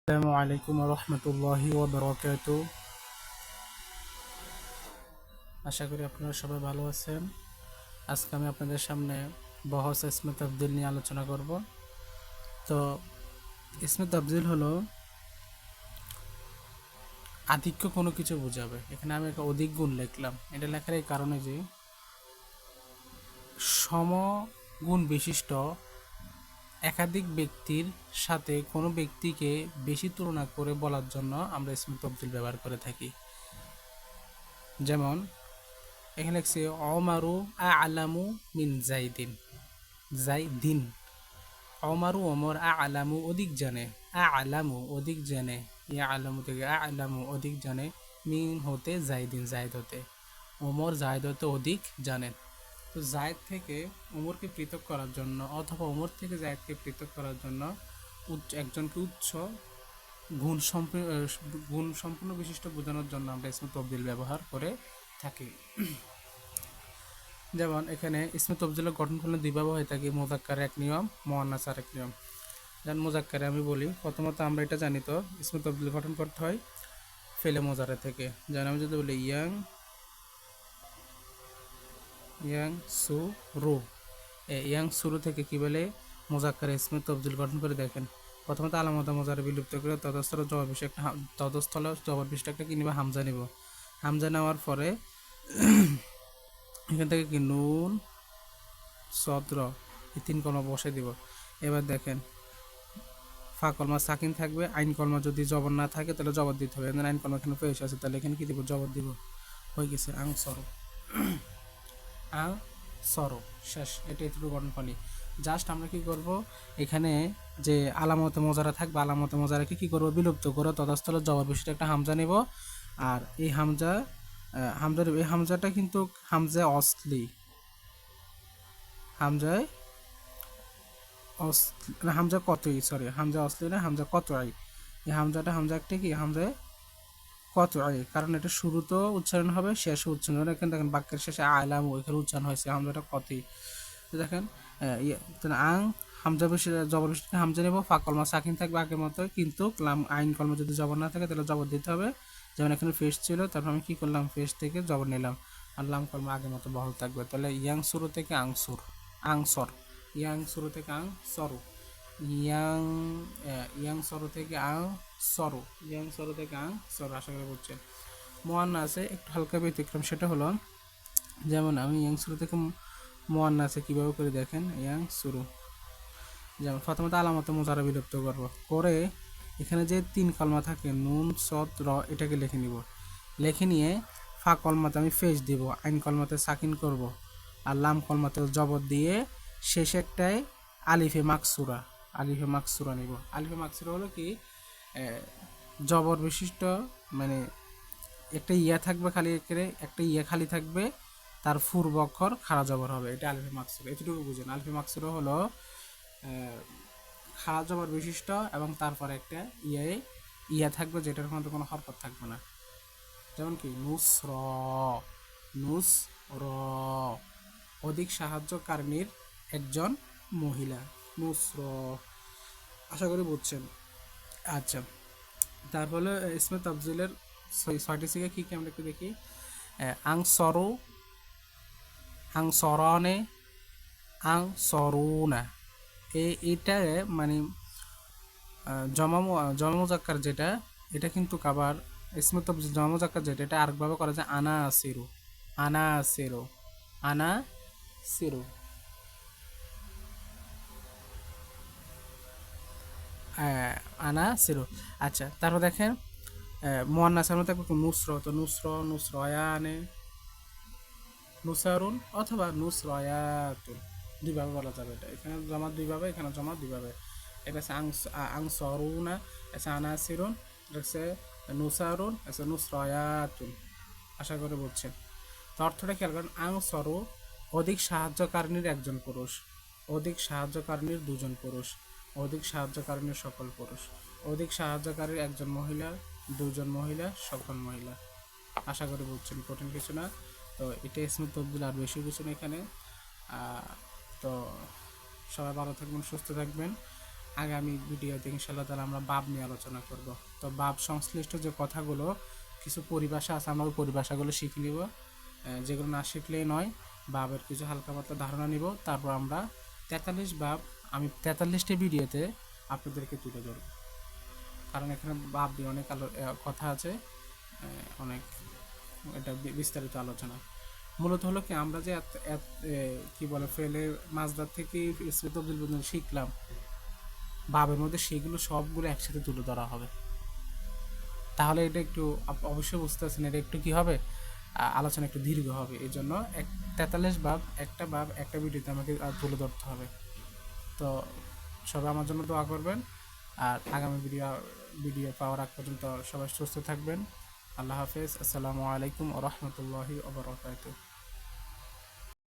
আসসালামু আলাইকুম রহমতুল্লাহি ওয়া বারাকাতুহু। আশা করি আপনারা সবাই ভালো আছেন। আজকে আমি আপনাদের সামনে বহস ইসমে তাবদীল নিয়ে আলোচনা করব। তো ইসমে তাবদীল হলো আধিক্য কোনো কিছু বোঝাবে। এখানে আমি একটা অধিক গুণ লিখলাম। এটা লেখার এই কারণে যে সমগুণ বিশিষ্ট একাধিক ব্যক্তির সাথে কোনো ব্যক্তিকে বেশি তুলনা করে বলার জন্য আমরা ইসমে তাবদীল ব্যবহার করে থাকি। যেমন এখানে লিখছি অমারু আলামু মিন জাইদিন। জাইদিন অমারু অমর আলামু অধিক জানে, আলামু অধিক জানে, ইয়া আলামু থেকে আলামু অধিক জানে, মিন হতে জাইদিন জায়দ হতে, ওমর জায়দ হতে অধিক জানেন। তো জায়দ থেকে ওমরকে পৃথক করার জন্য অথবা ওমর থেকে জায়দকে পৃথক করার জন্য একজনকে উচ্চ গুণ সম্পূর্ণ বিশিষ্ট বোঝানোর জন্য আমরা ইসমে তবদিল ব্যবহার করে থাকি। যেমন এখানে ইসমে তবদিলের গঠন করলে দুইভাবে হয়ে থাকে, মুযাক্কার এক নিয়ম, মুআন্নাস আর এক নিয়ম। যেমন মুযাক্কারে আমি বলি, প্রথমত আমরা এটা জানি তো ইসমে তবদিল গঠন করতে হয় ফেলে মোজারে থেকে। যেমন আমি যদি বলি ইয়াং ইয়াং সু রু, ইয়াং শুরু থেকে কি বলে মুযাক্কারে ইসমে তবদিল গঠন করে দেখেন। প্রথমত আলামত মোজারে বিলুপ্ত করে তদস্থল জবাব বিষয় একটা তদস্থল জবাব বিষয়টা একটা কি নিব, হামজা নিব। হামজা নেওয়ার পরে এখান থেকে কি নুন সদ্র এই তিন কলমা বসে দিব। এবার দেখেন ফা কলমা সাকিন থাকবে, আইন কলমা যদি জবর না থাকে তাহলে জবর দিতে হবে। আইন কলমা এখানে পেশ আছে, তাহলে এখানে কি দিব, জবর দিব। হয়ে গেছে আং সর, আং সর, শেষ। এটা একটু গঠন পানি। জাস্ট আমরা কি করব, এখানে যে আলামতে মোজারা থাকবে আলামতে মোজারাকে কি করব, বিলুপ্ত করে তদাস্থলের জবর বিষয়টা একটা হামজা নেব। আর এই হামজাটা কিন্তু হামজা অসলি, হামজায় হামজা কতই, সরি হামজা অসলি না, হামজা কতই। এই হামজাটা হামজা একটা কি, হামজা কতই, কারণ এটা শুরুতেও উচ্চারণ হবে, শেষে উচ্চারণ হবে। এখানে দেখেন বাক্যের শেষে আলাম ওইখানে উচ্চারণ হয়েছে, হামজাটা কতই। তো দেখেন আং হামজা বেশি জবর বেশি হামজা নেব, ফা কলমা সাকিন থাকবে আগের মতো, কিন্তু আইন কলমা যদি জবর না থাকে তাহলে জবর দিতে হবে। যেমন এখানে ফেস ছিল, তারপর আমি কি করলাম, ফেস থেকে জবর নিলাম, আর লাম কলমা আগের মতো বহল থাকবে। তাহলে ইয়াং শুরু থেকে আংসুর, আংসর, ইয়াং শুরু থেকে আং সরু, ইয়াং ইয়াং সরু থেকে আং সরু, ইয়াং সরু থেকে আং সরু। আশা করি বুঝছেন। মুআন্নাসে একটু হালকা ব্যতিক্রম, সেটা হলো যেমন আমি ইয়াং শুরু থেকে মুআন্নাসে কীভাবে করে দেখেন, ইয়াং শুরু। যেমন প্রথমত আলামত মোজারা বিলুপ্ত করব, করে এখানে যে তিন কলমা থাকে নুন সদ র, এটাকে লিখে নিব। লিখে নিয়ে ফা কলমাতে আমি ফেস দিব, আইন কলমাতে সাকিন করব, আর লাম কলমাতে জবর দিয়ে শেষে একটাই আলিফে মাকসুরা, আলিফে মাকসুরা নিব। আলিফে মাকসুরা হলো কি, জবর বিশিষ্ট, মানে একটা ইয়া থাকবে খালি, একটা ইয়া খালি থাকবে, তার পূর্ব অক্ষর খাড়া জবর হবে, এটা আলিফে মাকসুরা। এতটুকু বুঝেন। আলিফে মাকসুরা হলো খাড়া জবর বিশিষ্ট এবং তারপরে একটা ইয়া থাকবে যেটার মধ্যে কোনো হরকত থাকবে না। যেমন কি নুসর, নুস র, অধিক সাহায্যকারিনীর একজন মহিলা, নুসর। আশা করি বুঝছেন। আচ্ছা, তারপরে ইসমে তাবজিলের ছয়টি সিগা কী কী আমরা একটু দেখি। আং সরু, আং সরনে, আং সরুনা, এইটা মানে জমা মুজাক্কার যেটা, এটা কিন্তু আবার ইসমে তাবজিল জমা মুজাক্কার যেটা, এটা আরেকভাবে করা যায়, আনা আসিরু, আনা আসিরু, আনা সিরু, আনা সিরু। আচ্ছা, তারপর দেখেন মুআন্নাসের মধ্যে থাকবে নুসর, তো নুসর, নুসরয়ানে, নুসারুন অথবা নুসরয়াতুন, দুইভাবে বলা যাবে। এটা এখানে জমা দুইভাবে, এখানে জমা দুইভাবে। এটা হচ্ছে আং সরুনা, এটা আনাসিরুন, এটা হচ্ছে নুসারুন, এটা নুসরয়াতুন। আশা করে বলছেন। তো অর্থটা খেয়াল করেন, আং সরু অধিক সাহায্যকারিণীর একজন পুরুষ, অধিক সাহায্যকারিণীর দুজন পুরুষ, অধিক সাহায্যকারিণীর সকল পুরুষ, অধিক সাহায্যকারীর একজন মহিলা, দুজন মহিলা, সকল মহিলা। আশা করি বুঝছেন, কঠিন কিছু না। তো এটা ইসমে তবদিল, আর বেশি কিছু না এখানে। তো সবাই ভালো থাকবেন, সুস্থ থাকবেন। আগামী ভিডিওতে ইনশাআল্লাহ তাআলা আমরা বাব নিয়ে আলোচনা করব। তো বাব সংশ্লিষ্ট যে কথাগুলো কিছু পরিভাষা আছে আমরা ওই পরিভাষাগুলো শিখে নিব, যেগুলো না শিখলেই নয়। বাবের কিছু হালকা পাতলা ধারণা নিব, তারপর আমরা 43 বাব আমি 43টি ভিডিওতে আপনাদেরকে তুলে ধরব, কারণ এখানে বাব দিয়ে অনেক কথা আছে, অনেক এটা বিস্তারিত আলোচনা। মূলত হলো কি আমরা যে কি বলে ফেলের মাজদার থেকে ইসমি তবদিল পর্যন্ত শিখলাম বাবের মধ্যে, সেগুলো সবগুলো একসাথে তুলে ধরা হবে। তাহলে এটা একটু অবশ্যই বুঝতে পারছেন, এটা একটু কি হবে, আলোচনা একটু দীর্ঘ হবে। এই জন্য 43 বাব একটা ভিডিওতে আমাকে তুলে ধরতে হবে। তো সবাই আমার জন্য দোয়া করবেন, আর আগামী ভিডিও পাওয়ার আগ পর্যন্ত সবাই সুস্থ থাকবেন। আল্লাহ হাফেজ। আসসালামু আলাইকুম ওয়া রাহমাতুল্লাহি ওয়া বারাকাতুহু।